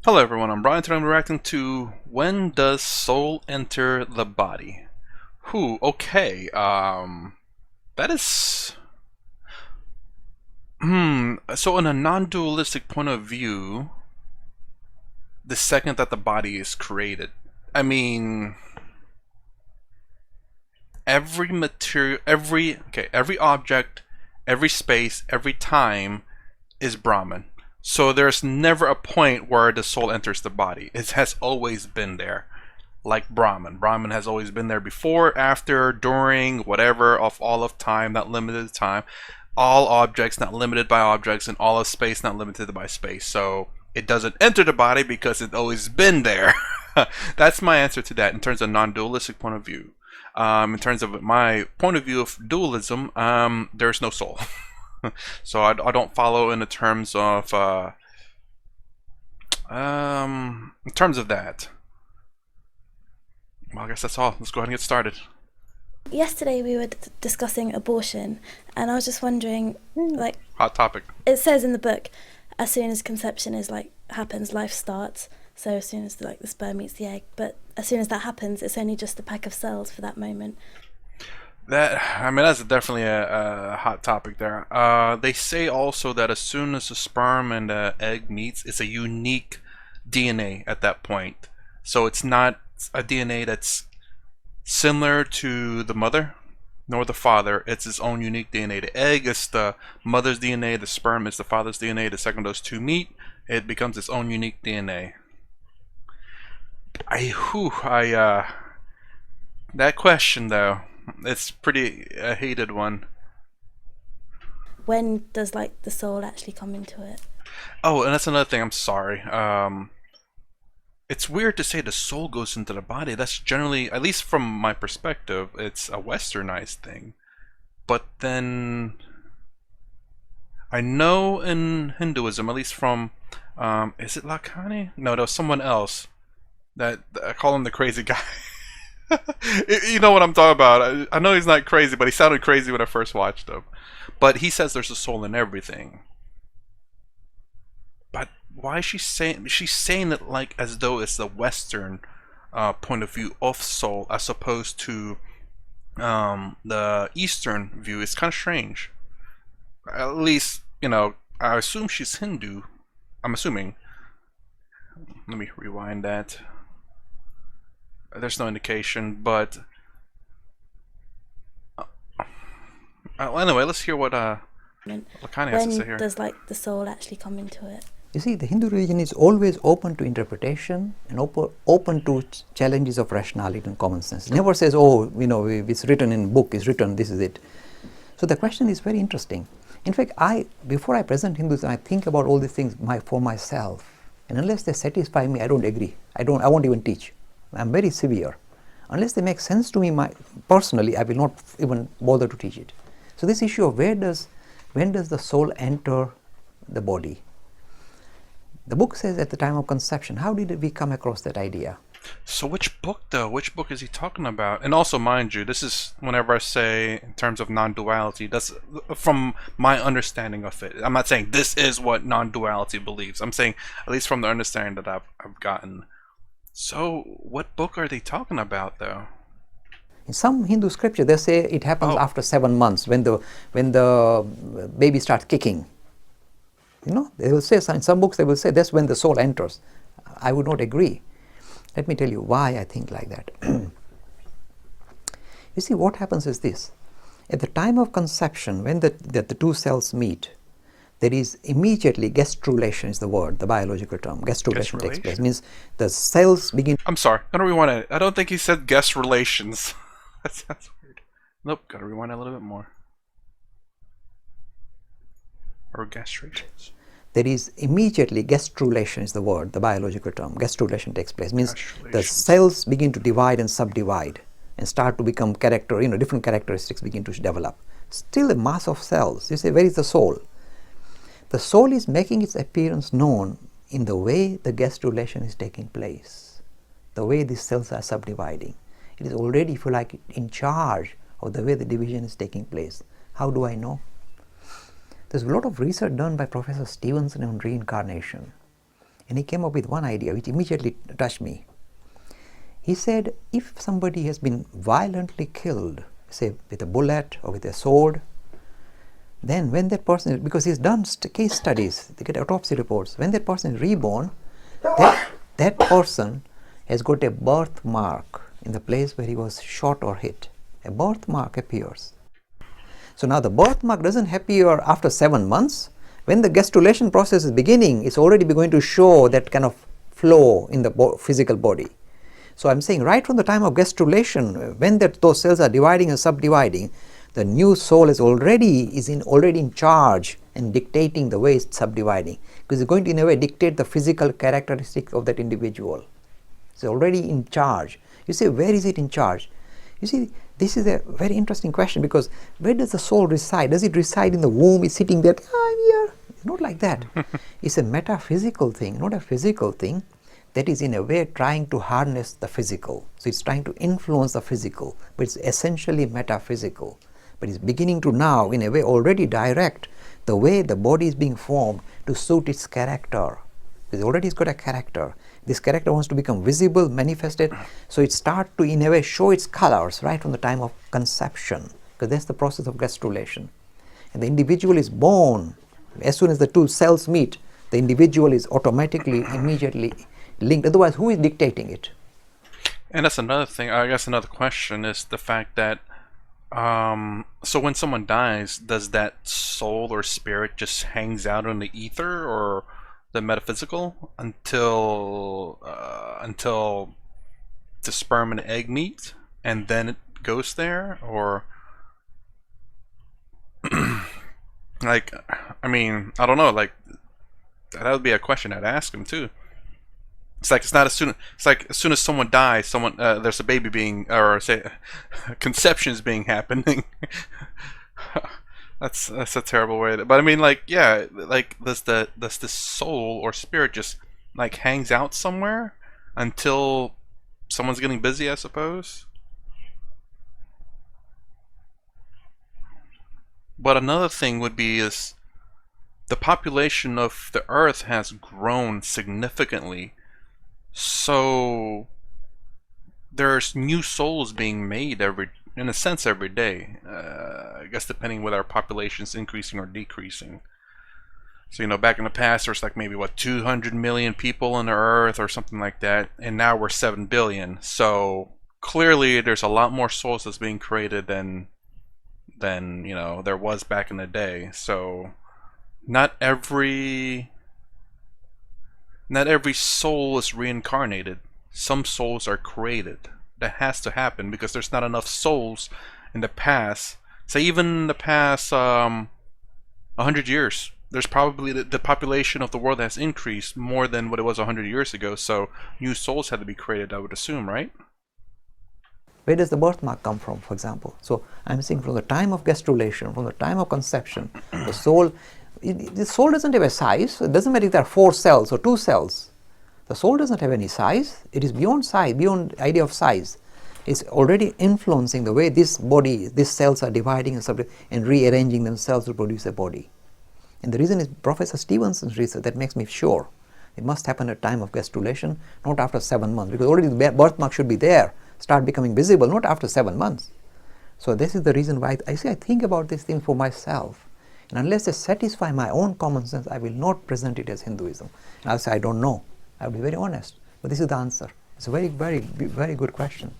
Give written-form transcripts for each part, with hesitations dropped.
Hello everyone, I'm Brian. Today I'm reacting to When Does Soul Enter the Body? Okay, that is... So in a non-dualistic point of view, the second that the body is created, I mean, every material, every object, every space, every time is Brahman. So there's never a point where the soul enters the body. It has always been there. Like Brahman. Brahman has always been there before, after, during, whatever, of all of time, not limited to time. All objects, not limited by objects, and all of space, not limited by space. So it doesn't enter the body because it's always been there. That's my answer to that in terms of non-dualistic point of view. In terms of my point of view of dualism, there's no soul. So I don't follow in the terms of that. Well, I guess that's all. Let's go ahead and get started. Yesterday we were discussing abortion, and I was just wondering, like, Hot topic. it says in the book, as soon as conception happens, life starts. So as soon as the sperm meets the egg, but as soon as that happens, it's only just a pack of cells for that moment. That's definitely a hot topic there. They say also that as soon as the sperm and the egg meets, it's a unique DNA at that point. So it's not a DNA that's similar to the mother nor the father. It's its own unique DNA. The egg is the mother's DNA, the sperm is the father's DNA. The second those two meet, it becomes its own unique DNA. That question though, it's pretty a hated one. When does the soul actually come into it? Oh, and that's another thing. I'm sorry. It's weird to say the soul goes into the body. That's generally, at least from my perspective, it's a westernized thing. But then I know in Hinduism, at least from is it Lakhani? No, there was someone else that I call him the crazy guy. You know what I'm talking about. I know he's not crazy, but he sounded crazy when I first watched him. But he says there's a soul in everything. But why is she's saying it like as though it's the Western point of view of soul as opposed to the Eastern view? It's kind of strange. At least, I assume she's Hindu. I'm assuming. Let me rewind that. There's no indication, but anyway, let's hear what Lakhani has to say here. When does the soul actually come into it? You see, the Hindu religion is always open to interpretation and open to challenges of rationality and common sense. It never says, oh, it's written in book, it's written, this is it. So the question is very interesting. In fact, before I present Hinduism, I think about all these things for myself. And unless they satisfy me, I don't agree. I won't even teach. I'm very severe. Unless they make sense to me personally, I will not even bother to teach it. So this issue of when does the soul enter the body? The book says at the time of conception. How did we come across that idea? So which book though? Which book is he talking about? And also, mind you, this is whenever I say in terms of non-duality, that's from my understanding of it. I'm not saying this is what non-duality believes. I'm saying at least from the understanding that I've gotten. So what book are they talking about though? In some Hindu scripture, they say it happens after 7 months when the baby starts kicking. They will say, in some books they will say that's when the soul enters. I would not agree. Let me tell you why I think like that. You see, what happens is this. At the time of conception, when the two cells meet, there is immediately gastrulation is the word, the biological term. Gastrulation takes place. It means the cells begin... I'm sorry, gotta rewind it. I don't think he said guest relations. That sounds weird. Nope, gotta rewind it a little bit more. Or gastrations. There is immediately gastrulation is the word, the biological term. Gastrulation takes place. It means the cells begin to divide and subdivide and start to become different characteristics begin to develop. Still a mass of cells. You say, where is the soul? The soul is making its appearance known in the way the gastrulation is taking place, the way these cells are subdividing. It is already, if you like, in charge of the way the division is taking place. How do I know? There's a lot of research done by Professor Stevenson on reincarnation. And he came up with one idea which immediately touched me. He said, if somebody has been violently killed, say with a bullet or with a sword, then when that person, because he's done case studies, they get autopsy reports, when that person is reborn, that person has got a birthmark in the place where he was shot or hit. A birthmark appears. So now the birthmark doesn't appear after 7 months. When the gastrulation process is beginning, it's already going to show that kind of flow in the physical body. So I'm saying right from the time of gastrulation, when those cells are dividing and subdividing, the new soul is already in charge and dictating the way it's subdividing, because it's going to in a way dictate the physical characteristics of that individual. It's already in charge. You say, where is it in charge? You see, this is a very interesting question, because where does the soul reside? Does it reside in the womb? It's sitting there, I'm here. It's not like that. It's a metaphysical thing, not a physical thing, that is in a way trying to harness the physical. So it's trying to influence the physical, but it's essentially metaphysical. But it's beginning to now, in a way, already direct the way the body is being formed to suit its character. Because already it's got a character. This character wants to become visible, manifested, so it starts to, in a way, show its colors right from the time of conception, because that's the process of gastrulation. And the individual is born. As soon as the two cells meet, the individual is automatically, immediately linked. Otherwise, who is dictating it? And that's another thing. I guess another question is the fact that so when someone dies, does that soul or spirit just hangs out in the ether or the metaphysical until the sperm and egg meet, and then it goes there? Or like, I mean, I don't know, like that would be a question I'd ask him too. It's like as soon as someone dies, there's a baby being, or say conception is being happening. That's a terrible way but I mean, like, yeah, like does the soul or spirit just like hangs out somewhere until someone's getting busy, I suppose? But another thing would be is the population of the earth has grown significantly. So there's new souls being made in a sense every day. I guess depending whether our population's increasing or decreasing. So, you know, back in the past there's like maybe 200 million people on the earth or something like that, and now we're 7 billion. So clearly there's a lot more souls that's being created than you know there was back in the day. So not every soul is reincarnated. Some souls are created. That has to happen because there's not enough souls in the past. Say even in the past 100 years, there's probably the population of the world has increased more than what it was 100 years ago. So new souls had to be created, I would assume, right? Where does the birthmark come from, for example? So I'm saying from the time of gastrulation, from the time of conception, the soul doesn't have a size. It doesn't matter if there are 4 cells or 2 cells. The soul doesn't have any size. It is beyond size, beyond idea of size. It's already influencing the way these cells are dividing and rearranging themselves to produce a body. And the reason is Professor Stevenson's research that makes me sure it must happen at time of gastrulation, not after 7 months, because already the birthmark should be there, start becoming visible, not after 7 months. So this is the reason why I think about these things for myself. And unless they satisfy my own common sense, I will not present it as Hinduism. And I'll say, I don't know. I'll be very honest. But this is the answer. It's a very, very, very good question.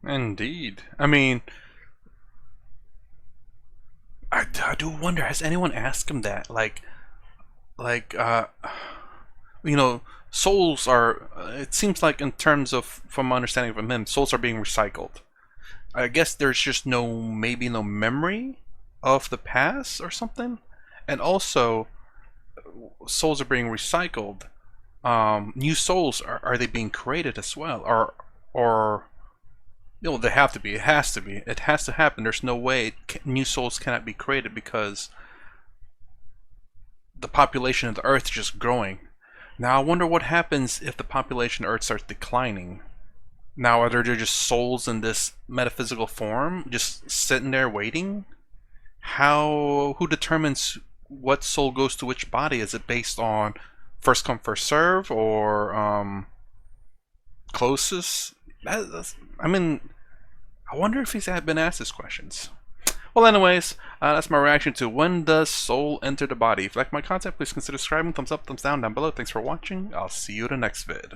Indeed. I mean, I do wonder, has anyone asked him that? You know, souls are, it seems like in terms of, from my understanding from him, souls are being recycled. I guess there's just maybe no memory of the past or something. And also, souls are being recycled. New souls, are they being created as well? Or you know, they have to be. It has to be. It has to happen. There's no way new souls cannot be created because the population of the earth is just growing. Now I wonder what happens if the population of earth starts declining. Now are there just souls in this metaphysical form just sitting there waiting? Who determines what soul goes to which body? Is it based on first come first serve or closest? I mean, I wonder if he's been asked these questions. Well, anyways, that's my reaction to when does soul enter the body. If you like my content, please consider subscribing. Thumbs up, thumbs down below. Thanks for watching. I'll see you in the next vid.